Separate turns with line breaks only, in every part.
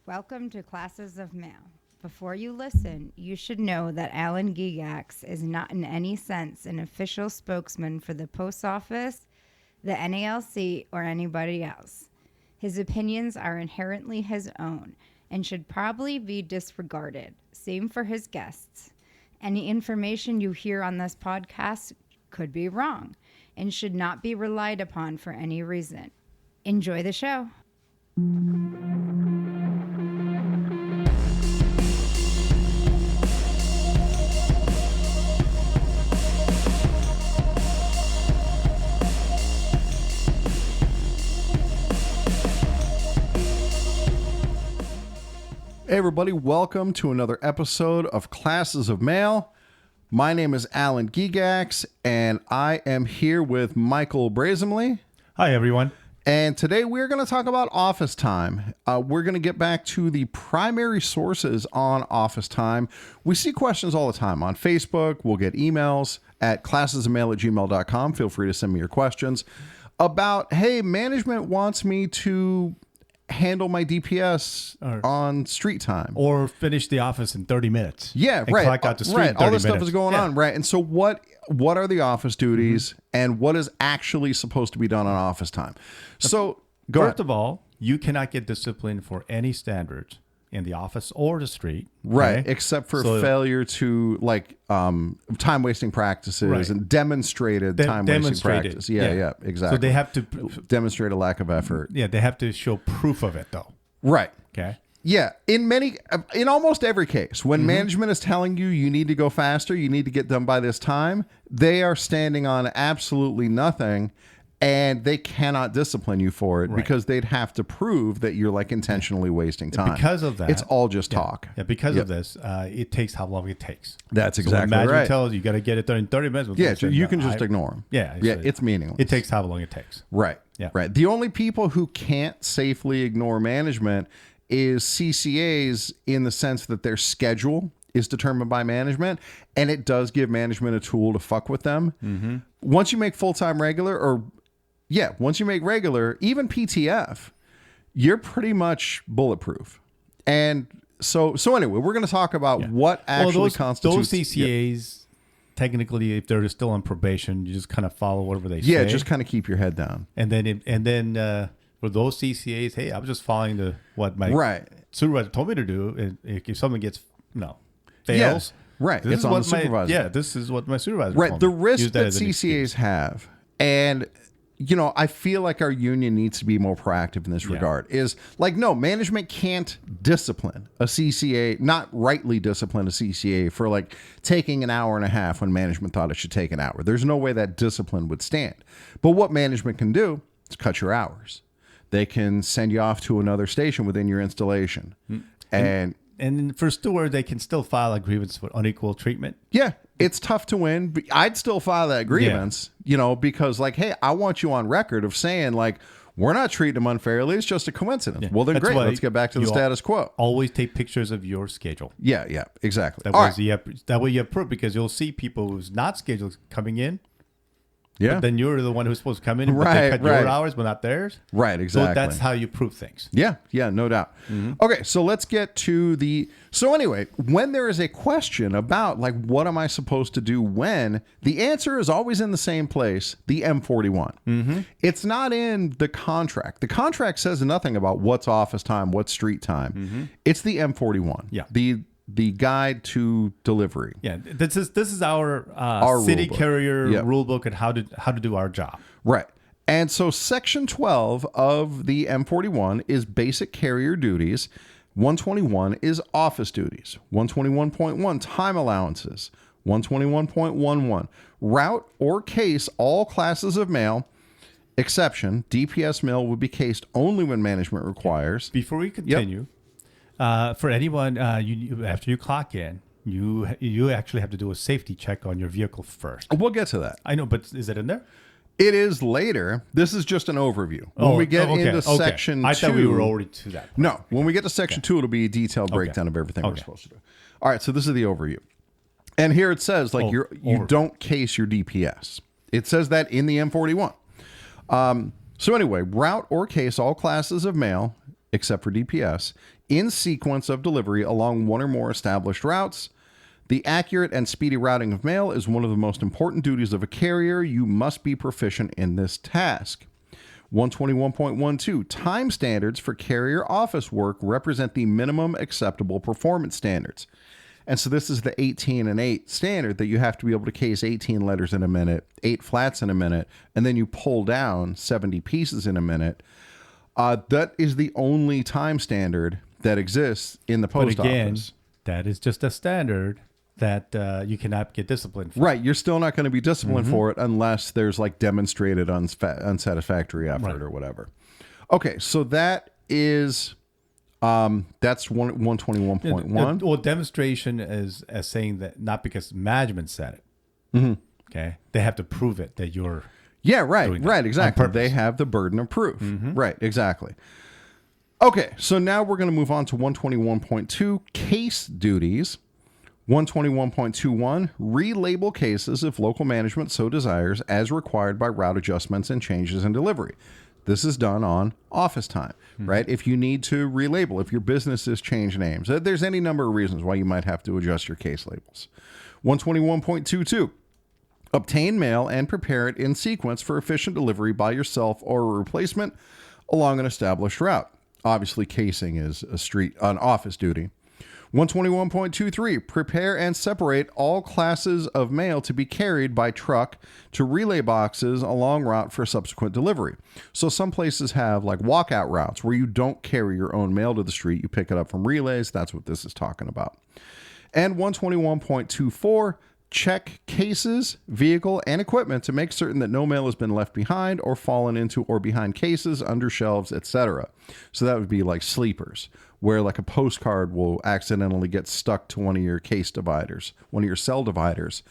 Welcome to Classes of Mail. Before you listen, you should know that Alan Gigax is not in any sense an official spokesman for the post office, the NALC, or anybody else. His opinions are inherently his own and should probably be disregarded. Same for his guests. Any information you hear on this podcast could be wrong and should not be relied upon for any reason. Enjoy the show.
Hey everybody, welcome to another episode of Classes of Mail. My name is Alan Gigax, and I am here with Michael Brazenly.
Hi everyone.
And today we're going to talk about office time. We're going to get back to the primary sources on office time. We see questions all the time on Facebook. We'll get emails at classesofmail@gmail.com. Feel free to send me your questions about, hey, management wants me to handle my DPS on street time.
Or finish the office in 30 minutes.
Yeah,
and
right.
Collect out the street
right.
in 30
All this stuff
minutes.
is going on, right? And so what are the office duties and what is actually supposed to be done on office time? So
First of all, you cannot get disciplined for any standards in the office or the street.
Right,
okay?
except for failure to time wasting practices
Right.
and demonstrated time wasting practice. Yeah, exactly.
So they have to
demonstrate a lack of effort.
Yeah, they have to show proof of it though.
Right.
Okay.
Yeah, in almost every case, when management is telling you you need to go faster, you need to get done by this time, they are standing on absolutely nothing, and they cannot discipline you for it because they'd have to prove that you're intentionally wasting time.
Because of that,
it's all just talk.
Yeah, because of this, it takes how long it takes.
That's
So
exactly
when management
right.
tells you got to get it done in 30 minutes.
Yeah, you can just ignore them.
Yeah,
it's meaningless.
It takes how long it takes.
Right.
Yeah.
Right. The only people who can't safely ignore management is CCAs, in the sense that their schedule is determined by management, and it does give management a tool to fuck with them. Once you make full-time regular, once you make regular, even PTF, you're pretty much bulletproof. And so anyway, we're going to talk about what actually constitutes
those CCAs. Technically, if they're still on probation, you just kind of follow whatever they say.
Yeah, just kind of keep your head down.
And then for those CCAs, hey, I was just following what my supervisor told me to do. And if someone gets fails,
it's on the supervisor.
This is what my supervisor
Right,
told
the
me.
risk
Use
that
as an excuse.
CCAs have, and I feel like our union needs to be more proactive in this regard. Is no, management can't discipline a CCA, not rightly discipline a CCA for taking an hour and a half when management thought it should take an hour. There's no way that discipline would stand. But what management can do is cut your hours. They can send you off to another station within your installation.
And for steward, they can still file a grievance for unequal treatment.
Yeah, it's tough to win, but I'd still file that grievance, because hey, I want you on record of saying we're not treating them unfairly. It's just a coincidence. Yeah. Well, then great. Let's get back to the status quo.
Always take pictures of your schedule.
Yeah, exactly.
That way you have proof, because you'll see people who's not scheduled coming in.
Yeah.
But then you're the one who's supposed to come in, but they cut your hours, but not theirs.
Right, exactly.
So that's how you prove things.
Yeah, no doubt. Okay, so let's get to so anyway, when there is a question about what am I supposed to do when, the answer is always in the same place, the M-41. It's not in the contract. The contract says nothing about what's office time, what's street time. It's the M-41. Yeah. The guide to delivery.
Yeah, this is our city carrier rule book and how to do our job.
Right. And so section 12 of the M-41 is basic carrier duties. 121 is office duties. 121.1 time allowances. 121.11 route or case all classes of mail. Exception, DPS mail would be cased only when management requires.
Before we continue, for anyone, after you clock in, you actually have to do a safety check on your vehicle first.
We'll get to that.
I know, but is it in there?
It is later. This is just an overview. When we get into section 2.
I thought we were already to that point.
No, when we get to section 2, it'll be a detailed breakdown of everything we're supposed to do. All right, so this is the overview. And here it says, you don't case your DPS. It says that in the M-41. So anyway, route or case all classes of mail. except for DPS, in sequence of delivery along one or more established routes. The accurate and speedy routing of mail is one of the most important duties of a carrier. You must be proficient in this task. 121.12, time standards for carrier office work represent the minimum acceptable performance standards. And so this is the 18 and 8 standard that you have to be able to case 18 letters in a minute, 8 flats in a minute, and then you pull down 70 pieces in a minute. That is the only time standard that exists in the post office.
That is just a standard that you cannot get disciplined for.
Right. You're still not going to be disciplined for it unless there's like demonstrated unsatisfactory effort or whatever. Okay. So that is, that's 121.1.
Well, demonstration is as saying that not because management said it. Okay. They have to prove it that you're.
Yeah, right. Right. Exactly. They have the burden of proof. Right. Exactly. Okay. So now we're going to move on to 121.2, case duties. 121.21, relabel cases if local management so desires as required by route adjustments and changes in delivery. This is done on office time, right? If you need to relabel, if your businesses change names, there's any number of reasons why you might have to adjust your case labels. 121.22, obtain mail and prepare it in sequence for efficient delivery by yourself or a replacement along an established route. Obviously, casing is an office duty. 121.23, prepare and separate all classes of mail to be carried by truck to relay boxes along route for subsequent delivery. So some places have like walkout routes where you don't carry your own mail to the street. You pick it up from relays. That's what this is talking about. And 121.24, check cases, vehicle, and equipment to make certain that no mail has been left behind or fallen into or behind cases, under shelves, etc. So that would be like sleepers, where like a postcard will accidentally get stuck to one of your case dividers, one of your cell dividers.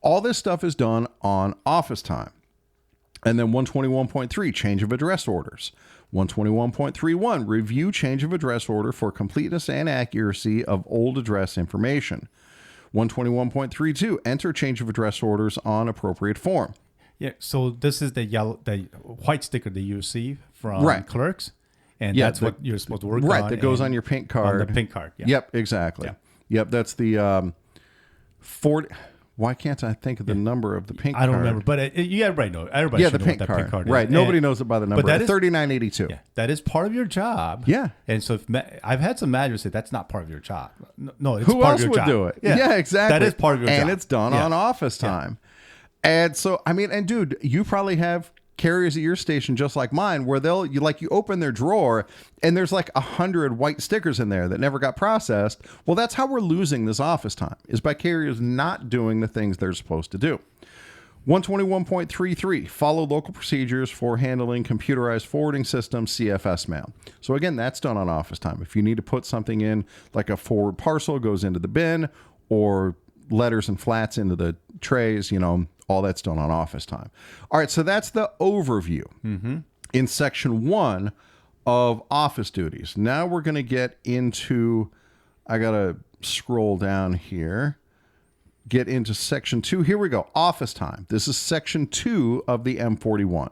All this stuff is done on office time. And then 121.3, change of address orders. 121.31, review change of address order for completeness and accuracy of old address information. 121.32, enter change of address orders on appropriate form.
Yeah, so this is the white sticker that you receive from clerks. And that's what you're supposed to work on.
Right, that goes on your pink card.
On the pink card, yeah.
Yep, exactly. Yeah. Yep, that's the 40. Why can't I think of the number of the pink card?
I don't remember, but everybody knows. Everybody should know what that pink card is.
Right, nobody knows it by the number. But that is 3982.
Yeah, that is part of your job.
Yeah.
And so I've had some managers say that's not part of your job. No, it's
Who
part
else
of your
would
job.
do it? Yeah, exactly.
That is part of your job.
And it's done on office time. And so, I mean, and dude, you probably have carriers at your station just like mine where you open their drawer and there's like 100 white stickers in there that never got processed. Well, that's how we're losing this office time, is by carriers not doing the things they're supposed to do. 121.33, follow local procedures for handling computerized forwarding system CFS mail. So again, that's done on office time. If you need to put something in, like a forward parcel goes into the bin, or letters and flats into the trays, all that's done on office time. All right, so that's the overview in section 1 of office duties. Now we're going to get into, I got to scroll down here, get into section 2. Here we go, office time. This is section 2 of the M-41.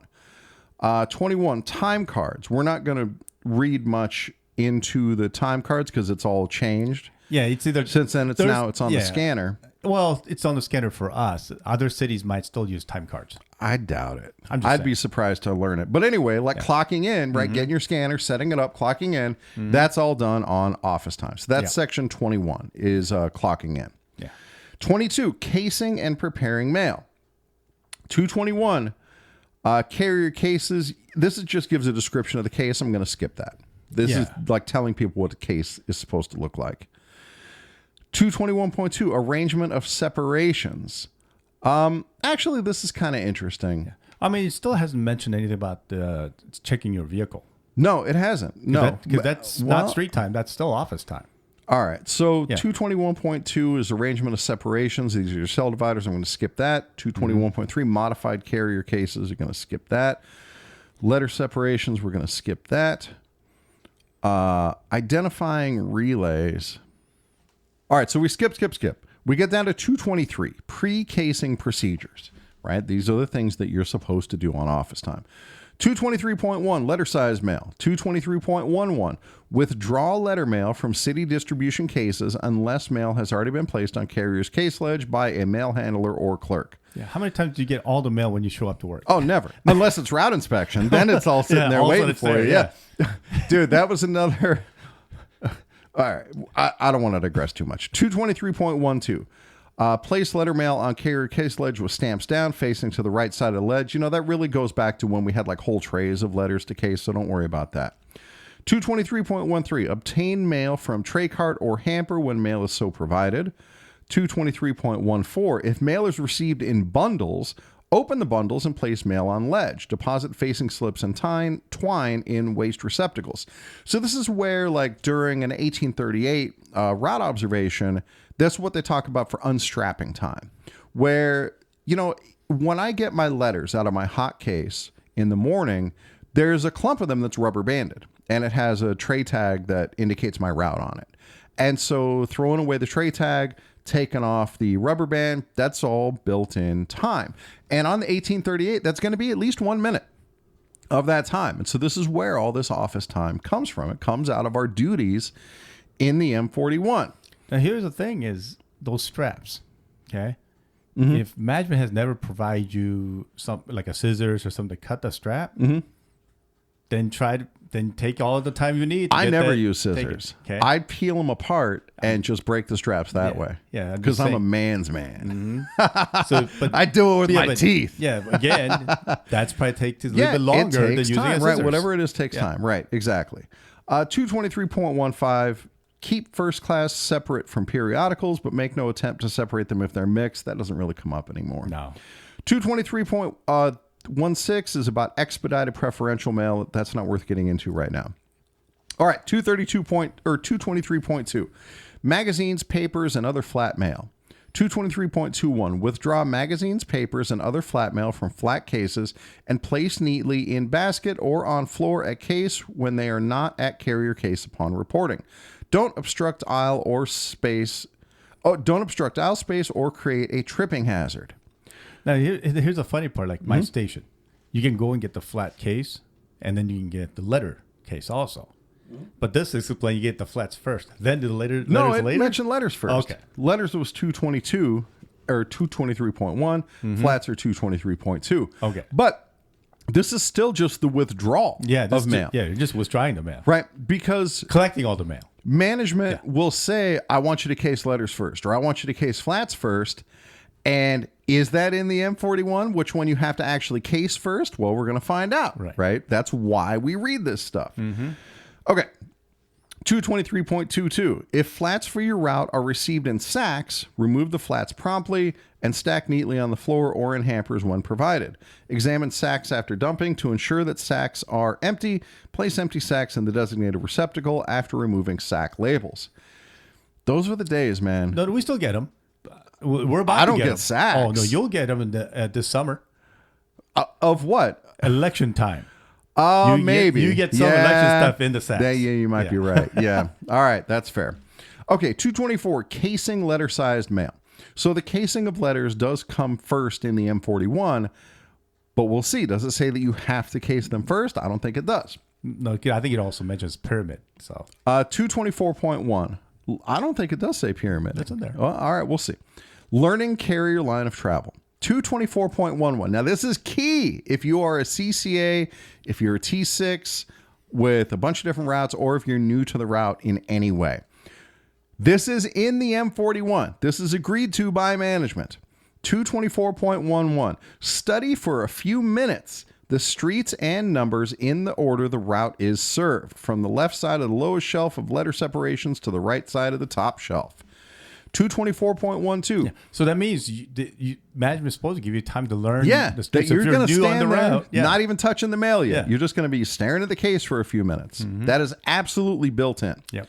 21, time cards. We're not going to read much into the time cards because it's all changed.
Yeah, it's either
since then it's on the scanner.
Well, it's on the scanner for us. Other cities might still use time cards.
I doubt it. I'd be surprised to learn it. But anyway, clocking in, right? Getting your scanner, setting it up, clocking in. That's all done on office time. So that's section 21 is clocking in.
Yeah.
22, casing and preparing mail. 221, carrier cases. This just gives a description of the case. I'm going to skip that. This is like telling people what the case is supposed to look like. 221.2, arrangement of separations. Actually, this is kind of interesting.
Yeah. I mean, it still hasn't mentioned anything about checking your vehicle.
No, it hasn't. No.
Because that's not street time. That's still office time.
All right. So 221.2 is arrangement of separations. These are your cell dividers. I'm going to skip that. 221.3, modified carrier cases. You're going to skip that. Letter separations. We're going to skip that. Identifying relays. All right, so we skip. We get down to 223, pre-casing procedures, right? These are the things that you're supposed to do on office time. 223.1, letter size mail. 223.11, withdraw letter mail from city distribution cases unless mail has already been placed on carrier's case ledge by a mail handler or clerk.
Yeah. How many times do you get all the mail when you show up to work?
Oh, never. Unless it's route inspection. Then it's all sitting there waiting for you. Yeah. Dude, that was another... All right. I don't want to digress too much. 223.12. Place letter mail on carrier case ledge with stamps down facing to the right side of the ledge. You know, that really goes back to when we had like whole trays of letters to case, so don't worry about that. 223.13. Obtain mail from tray cart or hamper when mail is so provided. 223.14. If mail is received in bundles, open the bundles and place mail on ledge. Deposit facing slips and twine in waste receptacles. So this is where, like, during an 1838 route observation, that's what they talk about for unstrapping time. Where, you know, when I get my letters out of my hot case in the morning, there's a clump of them that's rubber banded, and it has a tray tag that indicates my route on it. And so throwing away the tray tag, taking off the rubber band, that's all built in time. And on the 1838, that's going to be at least 1 minute of that time. And so this is where all this office time comes from. It comes out of our duties in the M-41.
Now, here's the thing is those straps, okay? Mm-hmm. If management has never provided you something like a scissors or something to cut the strap, mm-hmm. then take all of the time you need.
I never use scissors. Okay? I'd peel them apart and just break the straps that way.
Yeah,
because I'm a man's man.
Mm-hmm. So, but
I do it with my teeth.
Yeah, again, that's probably takes a little bit longer than using a scissors.
Right, whatever it is takes time. Right, exactly. 223.15. Keep first class separate from periodicals, but make no attempt to separate them if they're mixed. That doesn't really come up anymore.
No.
223.16 is about expedited preferential mail. That's not worth getting into right now. All right, 223.2. Magazines, papers, and other flat mail. 223.21. Withdraw magazines, papers, and other flat mail from flat cases and place neatly in basket or on floor at case when they are not at carrier case upon reporting. Don't obstruct aisle space or create a tripping hazard.
Now, here's the funny part. Like my station, you can go and get the flat case, and then you can get the letter case also. But this is when you get the flats first. Then do the letters later?
Mentioned letters first.
Okay.
Letters was 222 or 223.1. Mm-hmm. Flats are 223.2.
Okay.
But this is still just the withdrawal of mail.
You're just withdrawing the mail.
Right. Because
collecting all the mail.
Management will say, I want you to case letters first, or I want you to case flats first. And is that in the M-41? Which one you have to actually case first? Well, we're going to find out. Right? That's why we read this stuff. Mm-hmm. Okay. 223.22. If flats for your route are received in sacks, remove the flats promptly and stack neatly on the floor or in hampers when provided. Examine sacks after dumping to ensure that sacks are empty. Place empty sacks in the designated receptacle after removing sack labels. Those are the days, man.
No, we still get them. We're about
I don't
get
get sacks.
Oh, no, you'll get them this summer.
Of what?
Election time.
Oh, maybe.
You get some election stuff in the sacks.
Yeah, you might be right. Yeah. All right. That's fair. Okay. 224, casing letter-sized mail. So the casing of letters does come first in the M-41, but we'll see. Does it say that you have to case them first? I don't think it does.
No, I think it also mentions pyramid. So
224.1. I don't think it does say pyramid.
That's in there.
Well, all right. We'll see. Learning carrier line of travel. 224.11. Now, this is key if you are a CCA, if you're a T6 with a bunch of different routes, or if you're new to the route in any way. This is in the M-41. This is agreed to by management. 224.11. Study for a few minutes the streets and numbers in the order the route is served, from the left side of the lowest shelf of letter separations to the right side of the top shelf. 224.12.
Yeah. So that means management is supposed to give you time to learn.
Yeah, that you're going to stand there,
route. Yeah.
not even touching the mail yet. Yeah. You're just going to be staring at the case for a few minutes. Mm-hmm. That is absolutely built in.
Yep.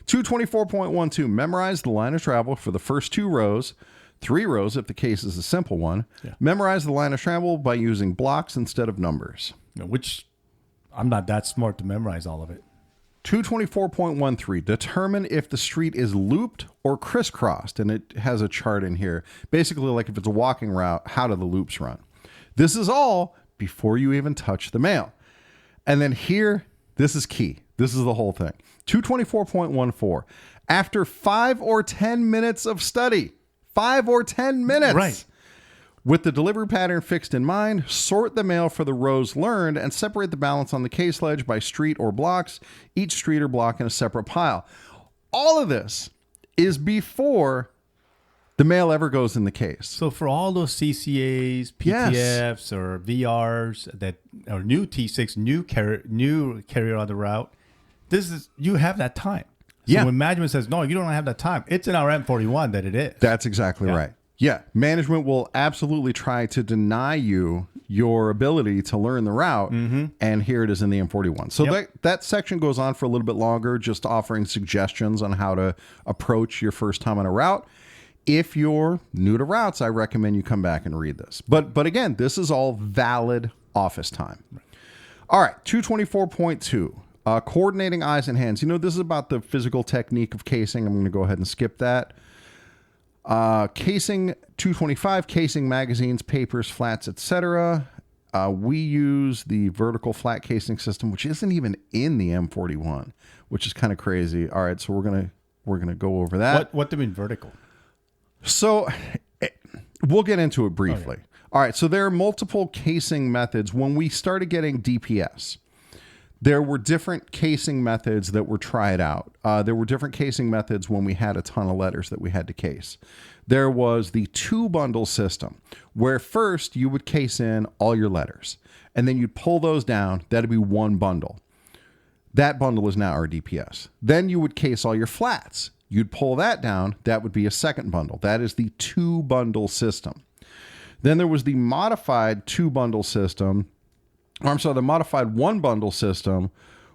224.12. Memorize the line of travel for the first 2 rows. 3 rows if the case is a simple one. Yeah. Memorize the line of travel by using blocks instead of numbers.
Which I'm not that smart to memorize all of it.
224.13. Determine if the street is looped or crisscrossed. And it has a chart in here. Basically, like if it's a walking route, how do the loops run? This is all before you even touch the mail. And then here, this is key. This is the whole thing. 224.14. After 5 or 10 minutes of study, 5 or 10 minutes.
Right.
With the delivery pattern fixed in mind, sort the mail for the rows learned and separate the balance on the case ledge by street or blocks, each street or block in a separate pile. All of this is before the mail ever goes in the case.
So for all those CCAs, PTFs, or VRs that are new T6, new carrier on the route, you have that time. So when management says, no, you don't have that time, it's in our M-41 that it is.
That's exactly right. Yeah. Management will absolutely try to deny you your ability to learn the route. And here it is in the M-41. So that section goes on for a little bit longer, just offering suggestions on how to approach your first time on a route. If you're new to routes, I recommend you come back and read this. But again, this is all valid office time. Right. All right, 224.2, coordinating eyes and hands. This is about the physical technique of casing. I'm going to go ahead and skip that. Casing 225, casing magazines, papers, flats, etc. We use the vertical flat casing system, which isn't even in the M-41, which is kind of crazy. All right, so we're gonna go over that.
What do you mean vertical?
So we'll get into it briefly. Okay. All right. So there are multiple casing methods. When we started getting DPS, there were different casing methods that were tried out. There were different casing methods when we had a ton of letters that we had to case. There was the 2-bundle system, where first you would case in all your letters, and then you'd pull those down. That'd be 1 bundle. That bundle is now our DPS. Then you would case all your flats. You'd pull that down. That would be a 2nd bundle. That is the 2-bundle system. Then there was the modified 2-bundle system. The modified 1-bundle system,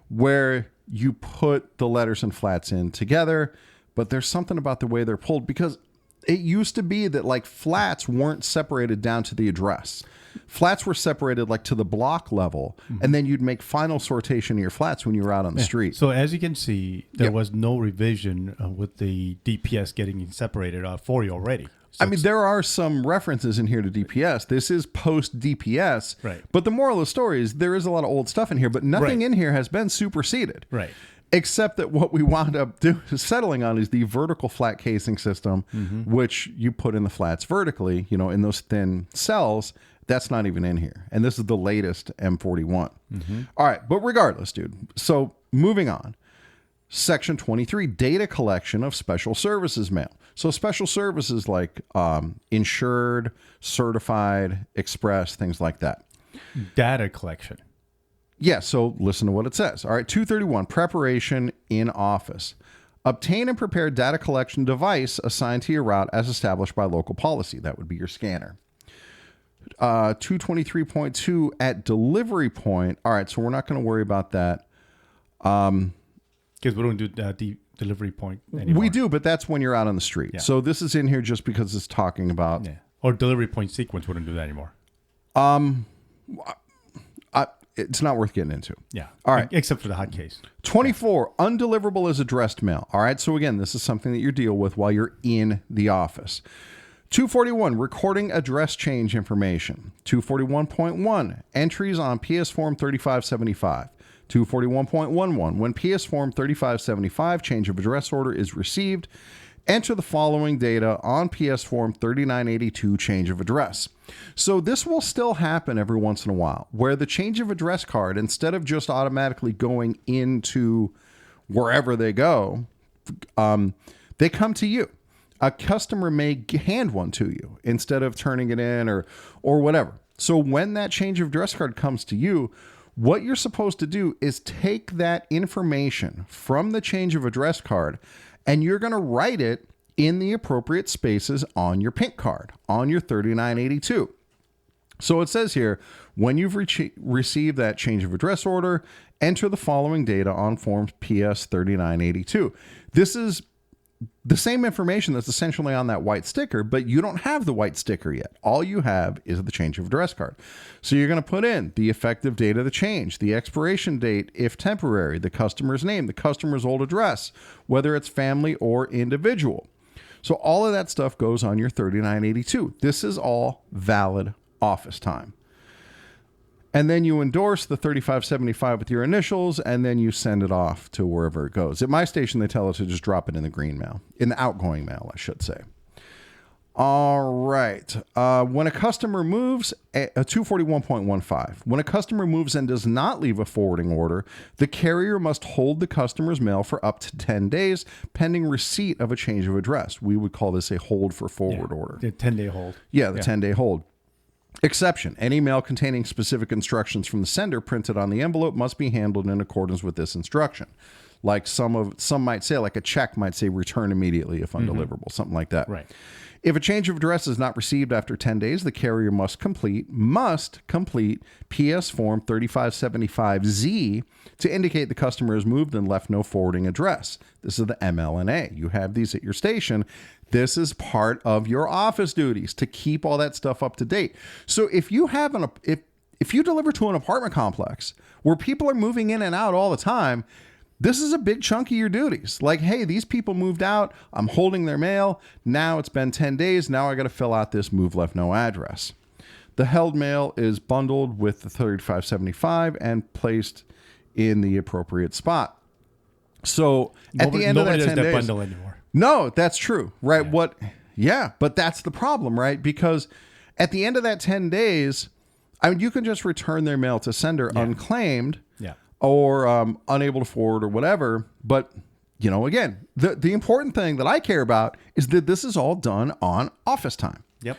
where you put the letters and flats in together. But there's something about the way they're pulled, because it used to be that like flats weren't separated down to the address. Flats were separated like to the block level, and then you'd make final sortation of your flats when you were out on the street.
So as you can see, there was no revision with the DPS getting separated for you already. So
there are some references in here to DPS. This is post DPS,
right?
But the moral of the story is there is a lot of old stuff in here, but nothing in here has been superseded,
right?
Except that what we wound up settling on is the vertical flat casing system, which you put in the flats vertically, in those thin cells. That's not even in here. And this is the latest M-41. All right. But regardless, dude. So moving on. Section 23, data collection of special services mail. So special services like insured, certified, express, things like that.
Data collection.
Yeah. So listen to what it says. All right. 231, preparation in office. Obtain and prepare data collection device assigned to your route as established by local policy. That would be your scanner. 223.2 at delivery point. All right, so we're not going to worry about that.
Because we don't do delivery point anymore.
We do, but that's when you're out on the street. Yeah. So this is in here just because it's talking about...
Yeah. Or delivery point sequence wouldn't do that anymore.
It's not worth getting into.
Yeah.
All right.
Except for the hot case.
24, undeliverable is addressed mail. All right, so again, this is something that you deal with while you're in the office. 241, recording address change information. 241.1, entries on PS Form 3575. 241.11, when PS Form 3575 change of address order is received, enter the following data on PS Form 3982 change of address. So this will still happen every once in a while, where the change of address card, instead of just automatically going into wherever they go, they come to you. A customer may hand one to you instead of turning it in or whatever. So when that change of address card comes to you, what you're supposed to do is take that information from the change of address card, and you're going to write it in the appropriate spaces on your pink card, on your 3982. So it says here, when you've received that change of address order, enter the following data on Form PS 3982. This is the same information that's essentially on that white sticker, but you don't have the white sticker yet. All you have is the change of address card. So you're going to put in the effective date of the change, the expiration date, if temporary, the customer's name, the customer's old address, whether it's family or individual. So all of that stuff goes on your 3982. This is all valid office time. And then you endorse the 3575 with your initials, and then you send it off to wherever it goes. At my station, they tell us to just drop it in the green mail, in the outgoing mail, I should say. All right. When a customer moves, 241.15. When a customer moves and does not leave a forwarding order, the carrier must hold the customer's mail for up to 10 days, pending receipt of a change of address. We would call this a hold for forward order.
The 10-day hold.
Yeah, the 10-day hold. Exception: any mail containing specific instructions from the sender printed on the envelope must be handled in accordance with this instruction. Like some might say, like a check might say return immediately if undeliverable, something like that.
Right.
If a change of address is not received after 10 days, the carrier must complete PS Form 3575Z to indicate the customer has moved and left no forwarding address. This is the MLNA. You have these at your station. This is part of your office duties to keep all that stuff up to date. So if you have if you deliver to an apartment complex where people are moving in and out all the time, this is a big chunk of your duties. Like, hey, these people moved out. I'm holding their mail. Now it's been 10 days. Now I got to fill out this move left no address. The held mail is bundled with the 3575 and placed in the appropriate spot. So at the end of that 10 days,
bundle anymore.
No, that's true. Right. Yeah. But that's the problem, right? Because at the end of that 10 days, I mean, you can just return their mail to sender unclaimed.
Yeah.
Or unable to forward or whatever. But, you know, again, the important thing that I care about is that this is all done on office time.
Yep.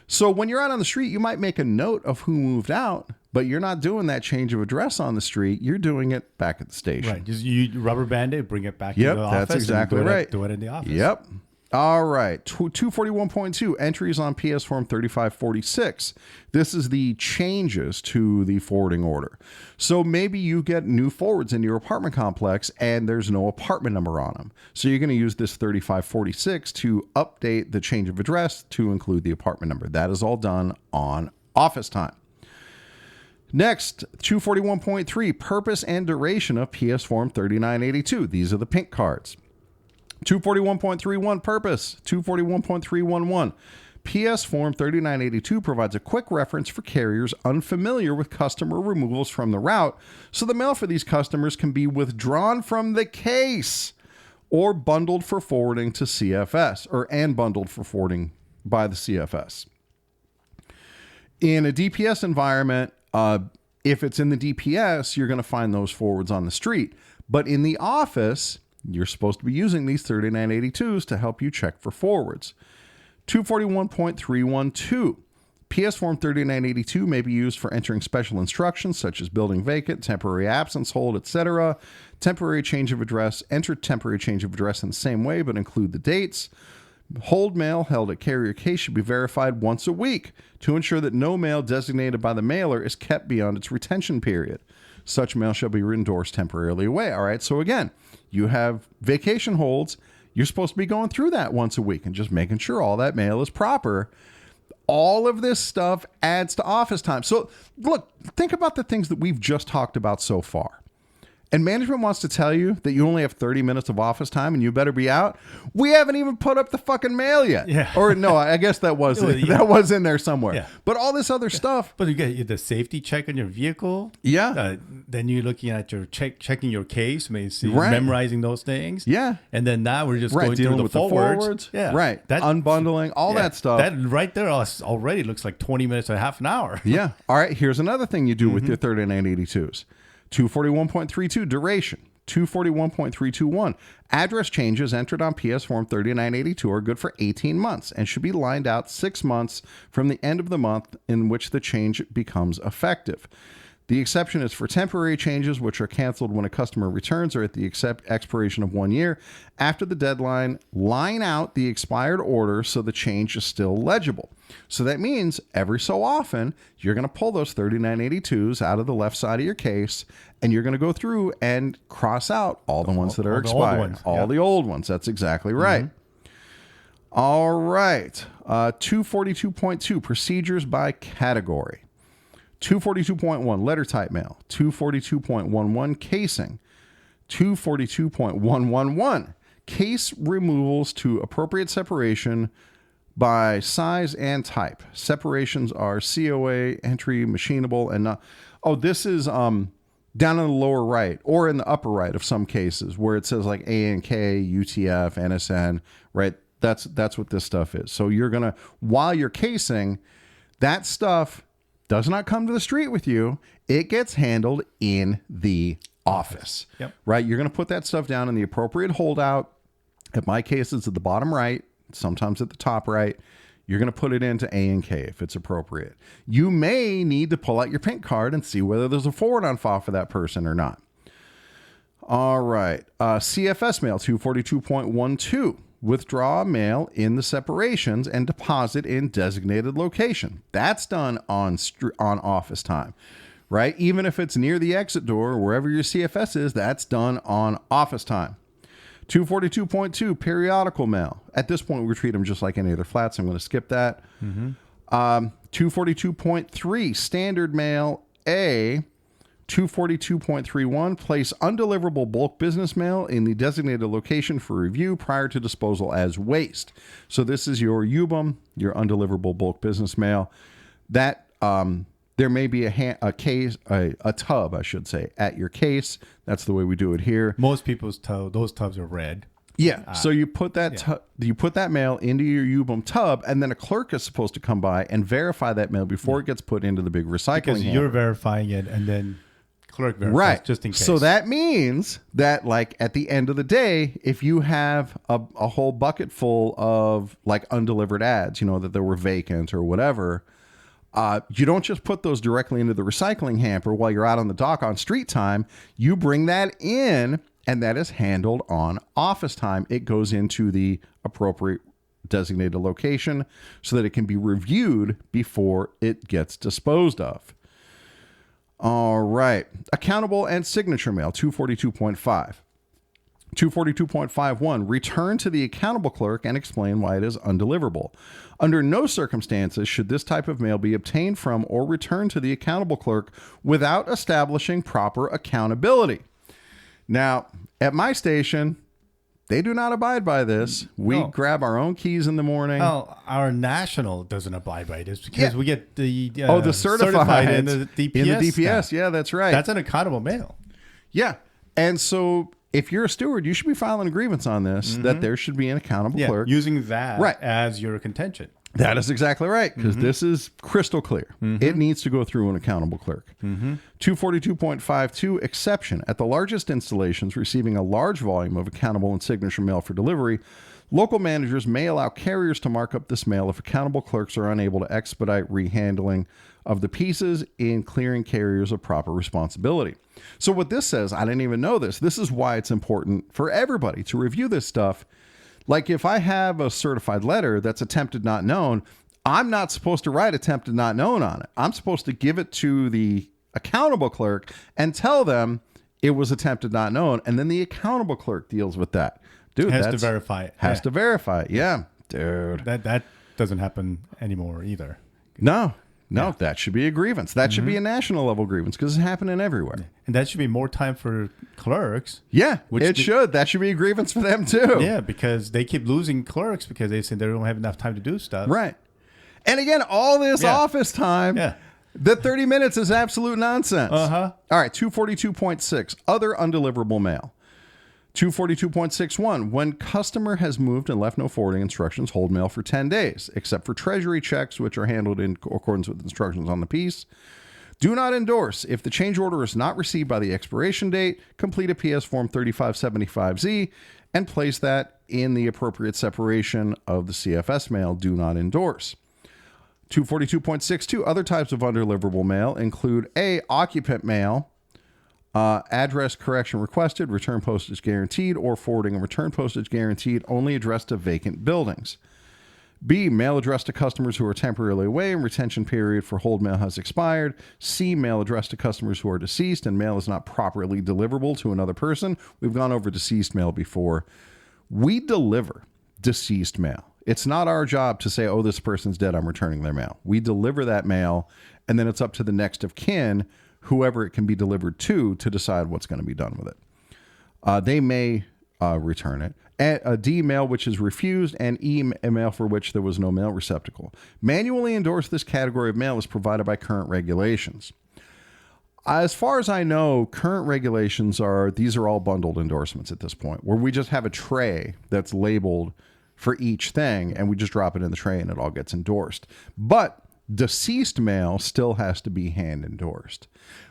So when you're out on the street, you might make a note of who moved out, but you're not doing that change of address on the street. You're doing it back at the station.
Right. Just you rubber band it, bring it back to the office.
Yep, that's exactly right.
Do it in the office.
Yep. All right. 241.2, entries on PS Form 3546. This is the changes to the forwarding order. So maybe you get new forwards in your apartment complex and there's no apartment number on them. So you're going to use this 3546 to update the change of address to include the apartment number. That is all done on office time. Next, 241.3, purpose and duration of PS Form 3982. These are the pink cards. 241.31 purpose, 241.311. PS Form 3982 provides a quick reference for carriers unfamiliar with customer removals from the route, so the mail for these customers can be withdrawn from the case or bundled for forwarding to CFS, and bundled for forwarding by the CFS. In a DPS environment, if it's in the DPS, you're going to find those forwards on the street. But in the office, you're supposed to be using these 3982s to help you check for forwards. 241.312. PS Form 3982 may be used for entering special instructions such as building vacant, temporary absence hold, etc. Temporary change of address. Enter temporary change of address in the same way, but include the dates. Hold mail held at carrier case should be verified once a week to ensure that no mail designated by the mailer is kept beyond its retention period. Such mail shall be endorsed temporarily away. All right. So again, you have vacation holds. You're supposed to be going through that once a week and just making sure all that mail is proper. All of this stuff adds to office time. So look, think about the things that we've just talked about so far. And management wants to tell you that you only have 30 minutes of office time and you better be out. We haven't even put up the fucking mail yet.
Yeah.
Or no, I guess that was that was in there somewhere.
Yeah.
But all this other stuff.
But you get the safety check on your vehicle.
Yeah.
Then you're looking at your checking your case, maybe
Right.
memorizing those things.
Yeah.
And then now we're just
Right,
going
dealing
through
with
the
the forwards.
Yeah.
Right. Unbundling, all that stuff.
That right there already looks like 20 minutes or half an hour.
Yeah. All right. Here's another thing you do with your 3982s. 241.32 duration. 241.321 address changes entered on PS Form 3982 are good for 18 months and should be lined out 6 months from the end of the month in which the change becomes effective. The exception is for temporary changes, which are canceled when a customer returns or at the expiration of 1 year. After the deadline, line out the expired order so the change is still legible. So that means every so often, you're going to pull those 3982s out of the left side of your case, and you're going to go through and cross out all the ones that are expired. All the old ones. That's exactly right. All right. 242.2, procedures by category. 242.1, letter type mail. 242.11, casing. 242.111, case removals to appropriate separation by size and type. Separations are COA, entry, machinable, and not. oh, this is down in the lower right or in the upper right of some cases where it says like ANK, UTF, NSN, right? That's what this stuff is. So you're going to, while you're casing, that stuff does not come to the street with you. It gets handled in the office,
Yep.
right? You're going to put that stuff down in the appropriate holdout. In my case, it's at the bottom right, sometimes at the top right. You're going to put it into A&K if it's appropriate. You may need to pull out your pink card and see whether there's a forward on file for that person or not. All right. CFS mail 242.12. Withdraw mail in the separations and deposit in designated location. That's done on office time, right? Even if it's near the exit door or wherever your CFS is, that's done on office time. 242.2, periodical mail. At this point, we treat them just like any other flats. I'm going to skip that. 242.3, standard mail A. 242.31, place undeliverable bulk business mail in the designated location for review prior to disposal as waste. So this is your UBUM, your undeliverable bulk business mail. That there may be a tub, I should say, at your case. That's the way we do it here.
Most people's those tubs are red.
Yeah. So you put that you put that mail into your UBUM tub, and then a clerk is supposed to come by and verify that mail before it gets put into the big recycling.
Because you're verifying it, and then clerk verifies,
right,
just in case.
So that means that, like, at the end of the day, if you have a whole bucket full of like undelivered ads, you know, that there were vacant or whatever, you don't just put those directly into the recycling hamper while you're out on the dock on street time. You bring that in, and that is handled on office time. It goes into the appropriate designated location so that it can be reviewed before it gets disposed of. All right. Accountable and signature mail, 242.5. 242.51, return to the accountable clerk and explain why it is undeliverable. Under no circumstances should this type of mail be obtained from or returned to the accountable clerk without establishing proper accountability. Now, at my station, they do not abide by this. We grab our own keys in the morning.
Oh, our national doesn't abide by this because we get the
the certified
in the DPS.
In the DPS, yeah, that's right.
That's an accountable mail.
Yeah, and so if you're a steward, you should be filing a grievance on this. That there should be an accountable clerk
using that as your contention.
That is exactly right, because this is crystal clear. It needs to go through an accountable clerk. 242.52, exception. At the largest installations receiving a large volume of accountable and signature mail for delivery, local managers may allow carriers to mark up this mail if accountable clerks are unable to expedite rehandling of the pieces in clearing carriers of proper responsibility. So what this says, I didn't even know this. This is why it's important for everybody to review this stuff. Like if I have a certified letter that's attempted not known, I'm not supposed to write attempted not known on it. I'm supposed to give it to the accountable clerk and tell them it was attempted not known. And then the accountable clerk deals with that. Dude,
has to verify it.
Has to verify it. Yeah. Dude.
That doesn't happen anymore either.
No, that should be a grievance. That should be a national level grievance because it's happening everywhere.
And that should be more time for clerks.
Yeah, it should. That should be a grievance for them too.
Yeah, because they keep losing clerks because they say they don't have enough time to do stuff.
Right. And again, all this office time, the 30 minutes is absolute nonsense. All right, 242.6, other undeliverable mail. 242.61, when customer has moved and left no forwarding instructions, hold mail for 10 days, except for treasury checks, which are handled in accordance with instructions on the piece. Do not endorse. If the change order is not received by the expiration date, complete a PS Form 3575Z and place that in the appropriate separation of the CFS mail. Do not endorse. 242.62, other types of undeliverable mail include A, occupant mail, address correction requested, return postage guaranteed, or forwarding and return postage guaranteed, only addressed to vacant buildings. B, mail addressed to customers who are temporarily away and retention period for hold mail has expired. C, mail addressed to customers who are deceased and mail is not properly deliverable to another person. We've gone over deceased mail before. We deliver deceased mail. It's not our job to say, oh, this person's dead, I'm returning their mail. We deliver that mail, and then it's up to the next of kin, whoever it can be delivered to decide what's going to be done with it. They may return it. A D, mail which is refused, and E, mail for which there was no mail receptacle. Manually endorse this category of mail is provided by current regulations. As far as I know, current regulations these are all bundled endorsements at this point, where we just have a tray that's labeled for each thing, and we just drop it in the tray and it all gets endorsed. But deceased mail still has to be hand endorsed.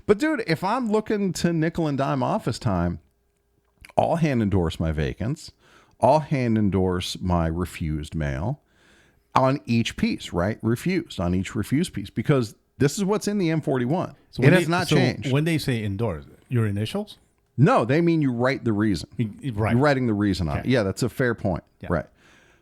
But dude, if I'm looking to nickel and dime office time, I'll hand endorse my vacants. I'll hand endorse my refused mail on each piece, right? Refused on each refused piece, because this is what's in the M-41.
So
it has not changed.
When they say endorse, your initials?
No, they mean you write the reason.
Right.
You're writing the reason on it. Yeah, that's a fair point.
Yeah.
Right.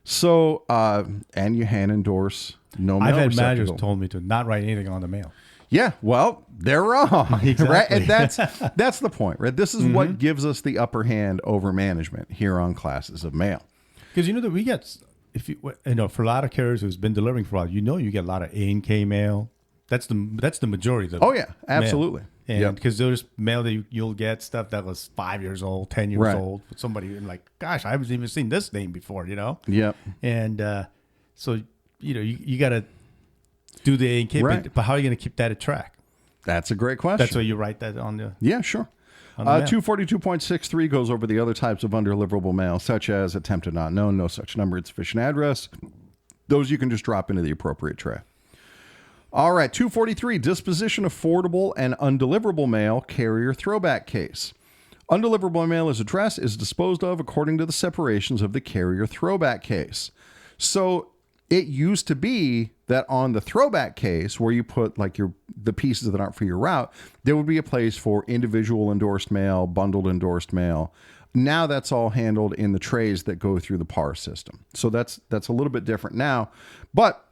So, and you hand endorse no mail
I've had
receptacle.
managers told me to not write anything on the mail.
Yeah, well, they're wrong.
Exactly.
Right? And that's the point, right? This is what gives us the upper hand over management here on classes of mail.
Because you know that we get, for a lot of carriers who's been delivering for a while, you get a lot of A and K mail. That's the majority of the
Oh yeah, absolutely.
Mail.
Yeah,
And because there's mail that you'll get stuff that was 5 years old, 10 years old. With somebody and like, gosh, I haven't even seen this name before,
Yep.
And so you got to do the A and K,
Right.
but how are you going to keep that at track?
That's a great question.
That's why you write that on the.
Yeah, sure.
On the mail.
242.63 goes over the other types of undeliverable mail, such as attempted not known, no such number, insufficient address. Those you can just drop into the appropriate tray. All right, 243, disposition of forwardable and undeliverable mail, carrier throwback case. Undeliverable mail is addressed is disposed of according to the separations of the carrier throwback case. So it used to be that on the throwback case, where you put like the pieces that aren't for your route, there would be a place for individual endorsed mail, bundled endorsed mail. Now that's all handled in the trays that go through the PAR system. So that's a little bit different now. But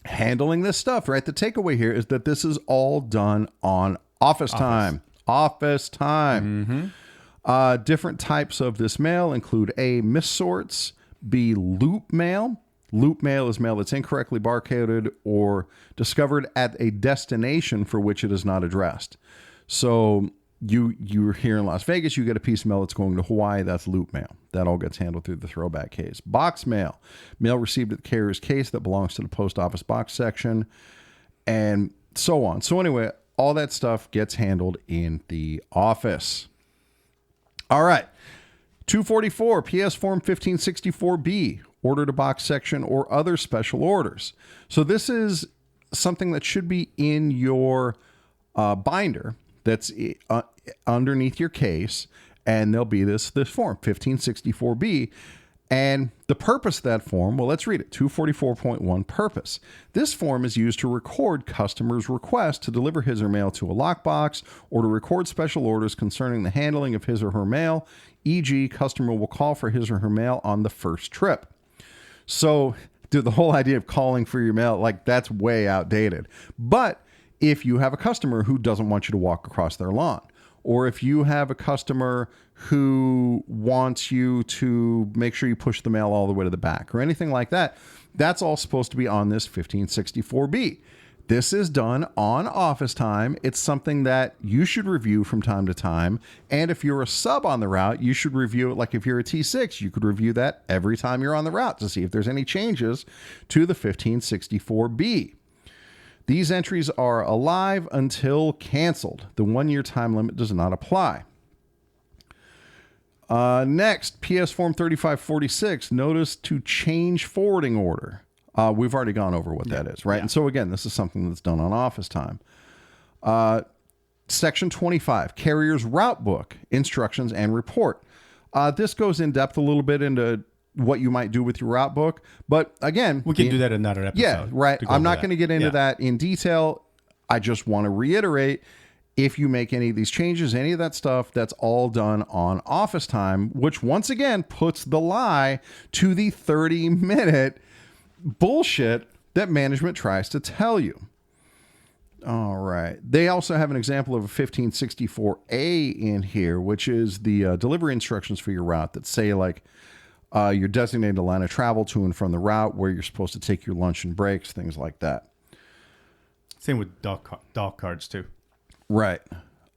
handling this stuff, right? The takeaway here is that this is all done on office time. Office time. Different types of this mail include A, missorts, B, loop mail. Loop mail is mail that's incorrectly barcoded or discovered at a destination for which it is not addressed. So you're here in Las Vegas, you get a piece of mail that's going to Hawaii, that's loop mail. That all gets handled through the throwback case. Box mail, mail received at the carrier's case that belongs to the post office box section, and so on. So anyway, all that stuff gets handled in the office. All right. 244, PS Form 1564B, order to box section or other special orders. So this is something that should be in your binder that's underneath your case, and there'll be this form, 1564B. And the purpose of that form, well, let's read it. 244.1 purpose. This form is used to record customers' request to deliver his or mail to a lockbox or to record special orders concerning the handling of his or her mail, e.g., customer will call for his or her mail on the first trip. So, dude, the whole idea of calling for your mail, like, that's way outdated. But if you have a customer who doesn't want you to walk across their lawn, or if you have a customer who wants you to make sure you push the mail all the way to the back or anything like that, that's all supposed to be on this 1564B. This is done on office time. It's something that you should review from time to time. And if you're a sub on the route, you should review it. Like if you're a T6, you could review that every time you're on the route to see if there's any changes to the 1564B. These entries are alive until canceled. The 1-year time limit does not apply. Next, PS Form 3546, notice to change forwarding order. We've already gone over what that is, right? Yeah. And so again, this is something that's done on office time. Section 25, carrier's route book, instructions and report. This goes in depth a little bit into what you might do with your route book. But again,
we can do that in another episode.
Yeah, right. I'm not going to get into that in detail. I just want to reiterate, if you make any of these changes, any of that stuff, that's all done on office time, which once again puts the lie to the 30-minute bullshit that management tries to tell you. All right. They also have an example of a 1564A in here, which is the delivery instructions for your route that say like, your designated line of travel to and from the route, where you're supposed to take your lunch and breaks, things like that.
Same with dock cards too.
Right.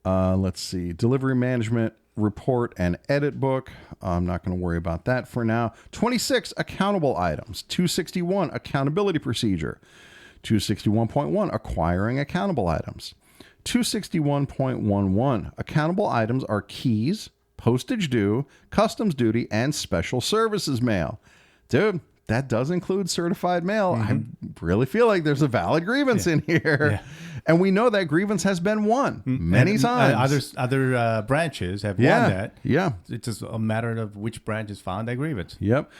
Let's see. Delivery management report and edit book. I'm not going to worry about that for now. 26, accountable items. 261, accountability procedure. 261.1, acquiring accountable items. 261.11. Accountable items are keys, postage due, customs duty, and special services mail. Dude, that does include certified mail. I really feel like there's a valid grievance in here. Yeah. And we know that grievance has been won many times.
Other branches have won that.
Yeah.
It's just a matter of which branch has found that grievance.
Yep.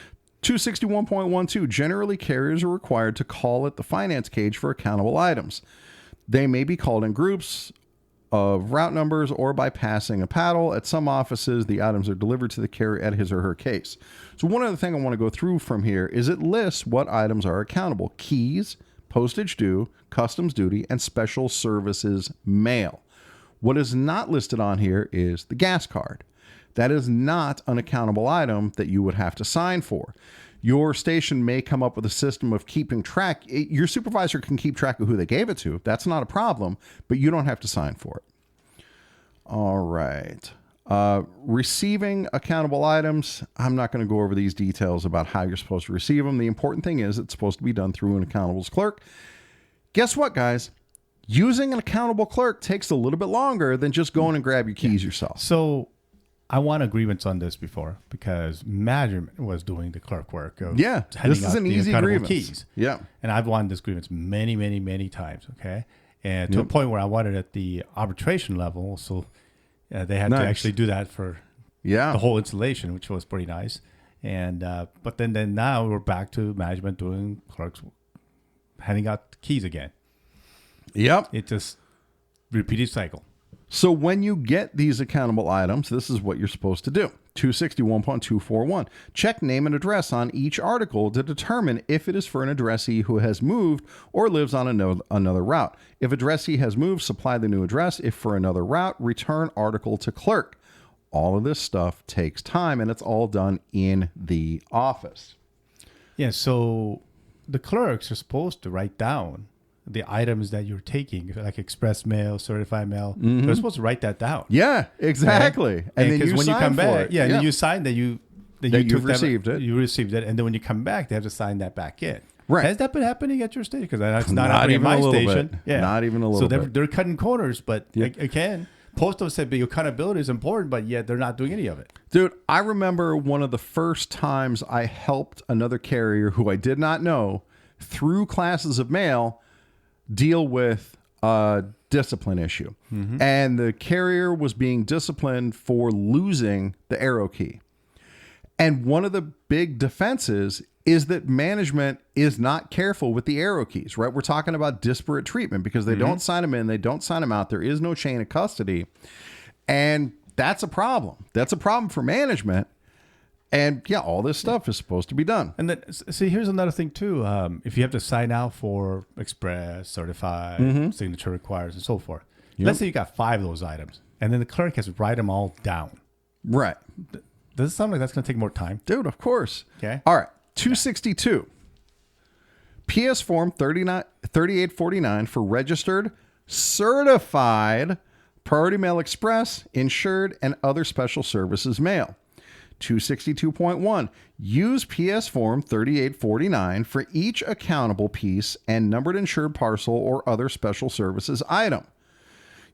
261.12. Generally, carriers are required to call at the finance cage for accountable items. They may be called in groups of route numbers or by passing a paddle. At some offices, the items are delivered to the carrier at his or her case. So one other thing I want to go through from here is it lists what items are accountable. Keys, postage due, customs duty, and special services mail. What is not listed on here is the gas card. That is not an accountable item that you would have to sign for. Your station may come up with a system of keeping track. Your supervisor can keep track of who they gave it to. That's not a problem, but you don't have to sign for it. All right. Receiving accountable items. I'm not going to go over these details about how you're supposed to receive them. The important thing is it's supposed to be done through an accountables clerk. Guess what, guys? Using an accountable clerk takes a little bit longer than just going and grab your keys yourself.
So I won a grievance on this before because management was doing the clerk work.
This is an easy grievance.
Keys.
Yeah.
And I've won this grievance many, many, many times. Okay. And to a point where I won it at the arbitration level. So they had to actually do that for the whole installation, which was pretty nice. And but then now we're back to management doing clerks handing out keys again.
Yep.
It just repeated cycle.
So when you get these accountable items, this is what you're supposed to do. 261.241. Check name and address on each article to determine if it is for an addressee who has moved or lives on another route. If addressee has moved, supply the new address. If for another route, return article to clerk. All of this stuff takes time, and it's all done in the office.
Yeah, so the clerks are supposed to write down the items that you're taking, like express mail, certified mail. They're supposed to write that down.
Yeah, exactly.
Right?
And then
when you come back, and then you sign that you
received it.
You received it, and then when you come back, they have to sign that back in.
Right.
Has that been happening at your station? Because it's not happening at my station.
Bit. Yeah. Not even a little bit.
So they're cutting corners, but again, Postal said the accountability is important, but yet they're not doing any of it.
Dude, I remember one of the first times I helped another carrier who I did not know through classes of mail deal with a discipline issue. And the carrier was being disciplined for losing the arrow key. And one of the big defenses is that management is not careful with the arrow keys, right? We're talking about disparate treatment because they don't sign them in, they don't sign them out. There is no chain of custody. And that's a problem. That's a problem for management. And all this stuff is supposed to be done.
And then, see, here's another thing too. If you have to sign out for express, certified, signature requires, and so forth. Let's say you got 5 of those items, and then the clerk has to write them all down.
Right.
Does it sound like that's going to take more time?
Dude, of course.
Okay.
All right. 262. PS Form 3849 for registered, certified, Priority Mail Express, insured, and other special services mail. 262.1. Use PS Form 3849 for each accountable piece and numbered insured parcel or other special services item.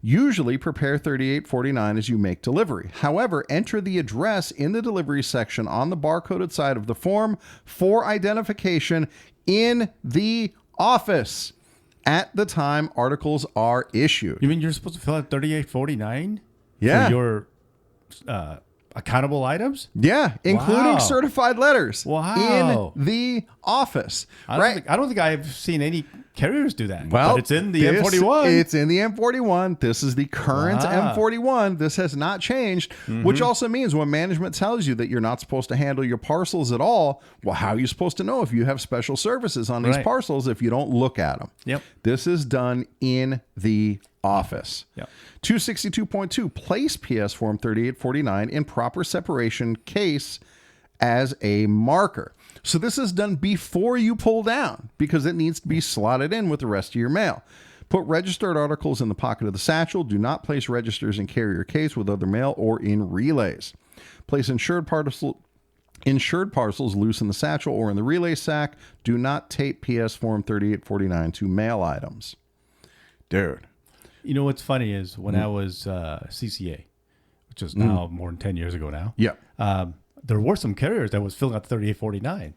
Usually prepare 3849 as you make delivery. However, enter the address in the delivery section on the barcoded side of the form for identification in the office at the time articles are issued.
You mean you're supposed to fill out 3849?
Yeah.
For your accountable items?
Yeah, including certified letters
in
the office.
I don't think I've seen any carriers do that.
Well,
but it's in the M-41.
It's in the M-41. This is the current M-41. This has not changed, which also means when management tells you that you're not supposed to handle your parcels at all, well, how are you supposed to know if you have special services on these parcels if you don't look at them?
Yep.
This is done in the office.
Yep.
262.2, place PS Form 3849 in proper separation case as a marker. So this is done before you pull down because it needs to be slotted in with the rest of your mail. Put registered articles in the pocket of the satchel. Do not place registers in carrier case with other mail or in relays. Place insured parcels loose in the satchel or in the relay sack. Do not tape PS Form 3849 to mail items. Dude.
You know what's funny is when I was CCA, which is now more than 10 years ago now.
Yeah.
There were some carriers that was filling out 3849.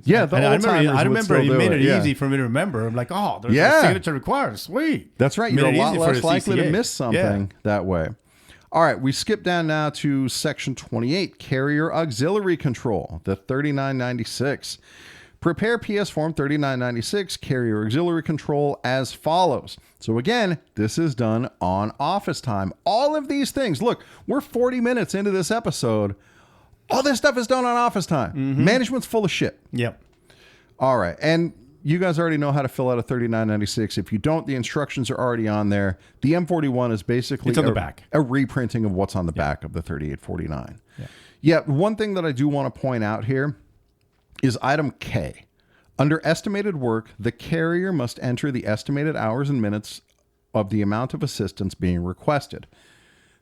Yeah,
I remember you made it easy for me to remember. I'm like, oh, there's a signature required. Sweet.
That's right. You're a lot less likely to miss something that way. All right, we skip down now to Section 28, Carrier Auxiliary Control, the 3996. Prepare PS Form 3996, Carrier Auxiliary Control as follows. So again, this is done on office time. All of these things, look, we're 40 minutes into this episode. All this stuff is done on office time. Management's full of shit.
Yep.
All right. And you guys already know how to fill out a 3996. If you don't, the instructions are already on there. The M-41 is basically
it's on the back.
A reprinting of what's on the back of the 3849. Yeah. One thing that I do want to point out here is item K. Under estimated work, the carrier must enter the estimated hours and minutes of the amount of assistance being requested.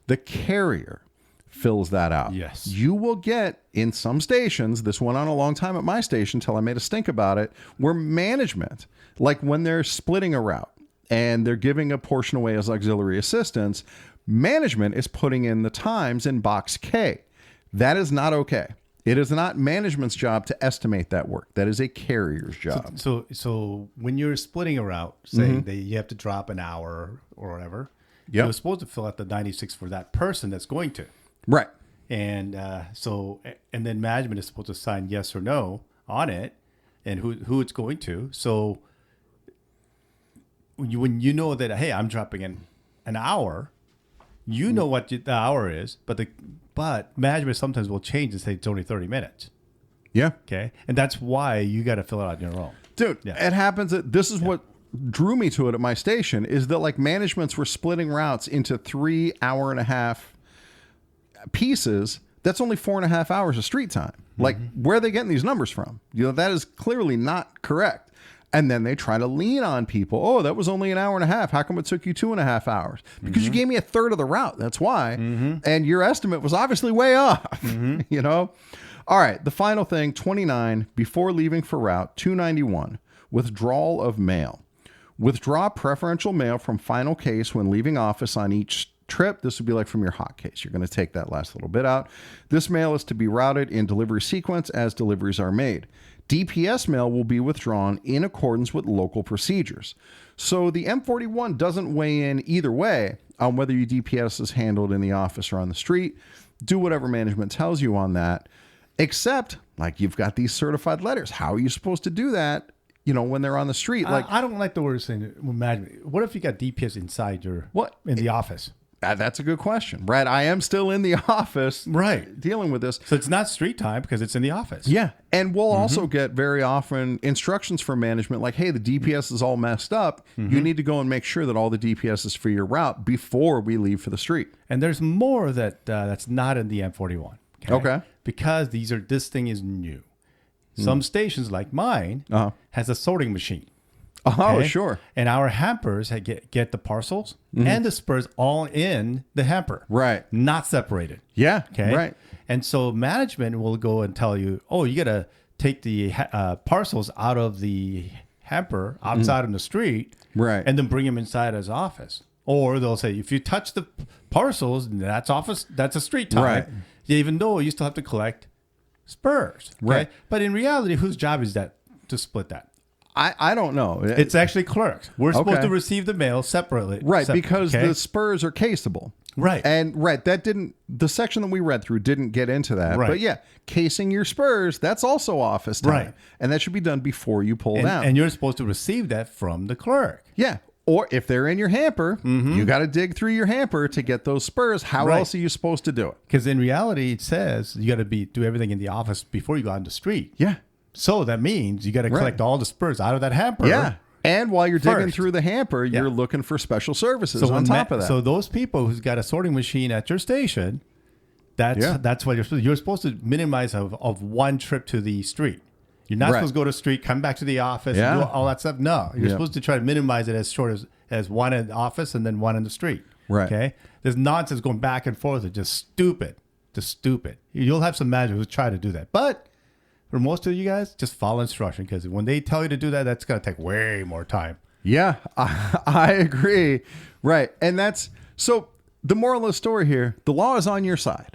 The carrier fills that out.
Yes.
You will get in some stations, this went on a long time at my station till I made a stink about it, where management, like when they're splitting a route and they're giving a portion away as auxiliary assistance, management is putting in the times in box K. That is not okay. It is not management's job to estimate that work. That is a carrier's job.
So when you're splitting a route, saying that you have to drop an hour or whatever, you're supposed to fill out the 96 for that person that's going to.
Right.
And and then management is supposed to sign yes or no on it and who it's going to. So when you know that, hey, I'm dropping in an hour, you know what the hour is, but management sometimes will change and say it's only 30 minutes.
Yeah.
Okay. And that's why you got to fill it out on your own.
Dude, it happens. This is what drew me to it at my station is that like managements were splitting routes into 3 hour-and-a-half pieces. That's only 4.5 hours of street time. Like, where are they getting these numbers from? That is clearly not correct. And then they try to lean on people. Oh, that was only an hour and a half. How come it took you 2.5 hours? Because you gave me a third of the route. That's why. And your estimate was obviously way off. All right. The final thing, 29, before leaving for route, 291, withdrawal of mail. Withdraw preferential mail from final case when leaving office on each trip. This would be like from your hot case. You're going to take that last little bit out. This mail is to be routed in delivery sequence as deliveries are made. DPS mail will be withdrawn in accordance with local procedures. So the M-41 doesn't weigh in either way on whether your DPS is handled in the office or on the street. Do whatever management tells you on that, except like you've got these certified letters. How are you supposed to do that? When they're on the street, like
I don't like the word saying. Imagine what if you got DPS inside in the office?
That's a good question, Brad. I am still in the office,
right,
dealing with this.
So it's not street time because it's in the office.
Yeah, and we'll also get very often instructions from management like, "Hey, the DPS is all messed up. You need to go and make sure that all the DPS is for your route before we leave for the street."
And there's more that's not in the M-41.
Okay,
because this thing is new. Some stations like mine has a sorting machine.
Oh, sure.
And our hampers get the parcels and the spurs all in the hamper.
Right.
Not separated.
Yeah.
Okay.
Right.
And so management will go and tell you, oh, you got to take the parcels out of the hamper outside on the street.
Right.
And then bring them inside his office. Or they'll say, if you touch the parcels, that's a street time.
Right.
Even though you still have to collect spurs. Okay?
Right.
But in reality, whose job is that to split that?
I don't know.
It's actually clerks. We're supposed to receive the mail separately.
Right, because the spurs are caseable.
Right.
And the section that we read through didn't get into that.
Right.
But yeah, casing your spurs, that's also office time.
Right.
And that should be done before you pull down.
And you're supposed to receive that from the clerk.
Yeah. Or if they're in your hamper, you got to dig through your hamper to get those spurs. How else are you supposed to do it?
Because in reality, it says you got to do everything in the office before you go on the street.
Yeah.
So that means you got to collect all the spurs out of that hamper.
Yeah. And while you're digging through the hamper, you're looking for special services on top of that.
So those people who's got a sorting machine at your station, that's what you're supposed to minimize of one trip to the street. You're not supposed to go to the street, come back to the office, and do all that stuff. No, you're supposed to try to minimize it as short as one in the office and then one in the street.
Right.
Okay. There's nonsense going back and forth. It's just stupid. You'll have some managers who try to do that, but for most of you guys, just follow instruction because when they tell you to do that, that's going to take way more time.
Yeah, I agree. Right. And that's so the moral of the story here, the law is on your side,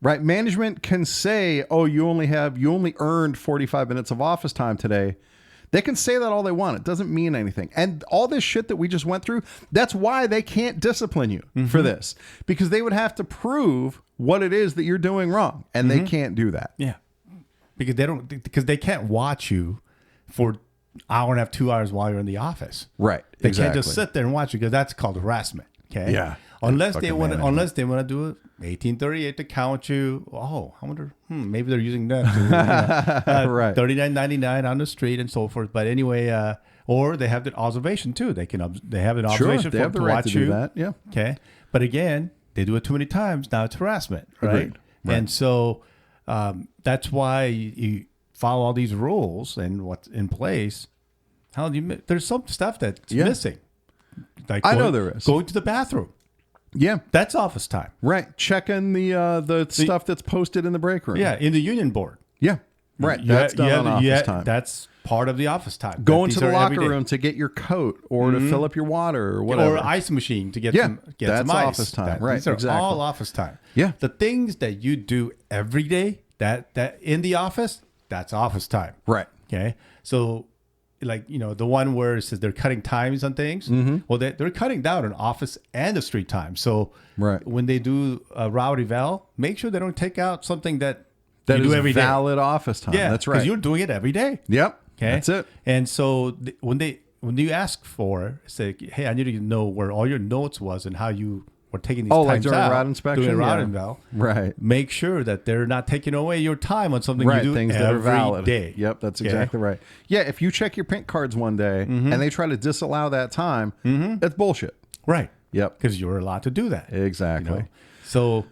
right? Management can say, oh, you only earned 45 minutes of office time today. They can say that all they want. It doesn't mean anything. And all this shit that we just went through, that's why they can't discipline you for this, because they would have to prove what it is that you're doing wrong. And they can't do that.
Yeah. Because they can't watch you for hour and a half, 2 hours while you're in the office.
Right.
They can't just sit there and watch you, because that's called harassment. Okay.
Yeah.
Unless they want to do it 1838 to count you. Oh, I wonder. Maybe they're using that.
Right.
$39.99 on the street and so forth. But anyway, or they have the observation too. They have an observation
they have the
to
right
watch
to do
you.
that. Yeah.
Okay. But again, they do it too many times. Now it's harassment, right?
Agreed. Right.
And so that's why you follow all these rules and what's in place. There's some stuff that's missing. Like
I know there is.
Going to the bathroom.
Yeah.
That's office time.
Right. Checking the stuff that's posted in the break room.
Yeah, in the union board.
Yeah. Right. That's done on office time.
That's part of the office time.
Going to the locker room to get your coat or to fill up your water or whatever.
Or ice machine to get some ice.
That's office time. Right.
These are
exactly.
all office time.
Yeah.
The things that you do every day that in the office, that's office time.
Right.
Okay. So like, the one where it says they're cutting times on things. Well, they're cutting down on office and the street time. So when they do a route eval, make sure they don't take out something that you do every day.
Valid office time.
Yeah,
that's right.
Because you're doing it every day.
Yep.
Okay.
That's it.
And so when you ask for, say, hey, I need to know where all your notes was and how you were taking these times
like during
out,
route inspection?
doing a route eval.
Right.
Make sure that they're not taking away your time on something you do
things
every
that are valid.
day.
Yep, that's exactly right. Yeah, if you check your pink cards one day and they try to disallow that time, that's bullshit.
Right.
Yep.
Because you're allowed to do that.
Exactly.
So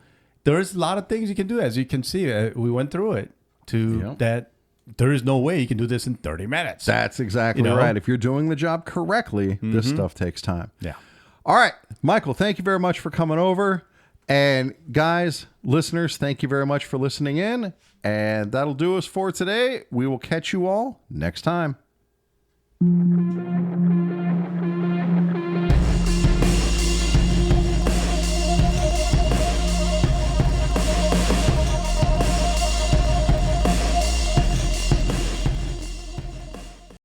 there's a lot of things you can do. As you can see, we went through it that there is no way you can do this in 30 minutes.
That's exactly right. If you're doing the job correctly, this stuff takes time.
Yeah.
All right, Michael, thank you very much for coming over. And guys, listeners, thank you very much for listening in. And that'll do us for today. We will catch you all next time.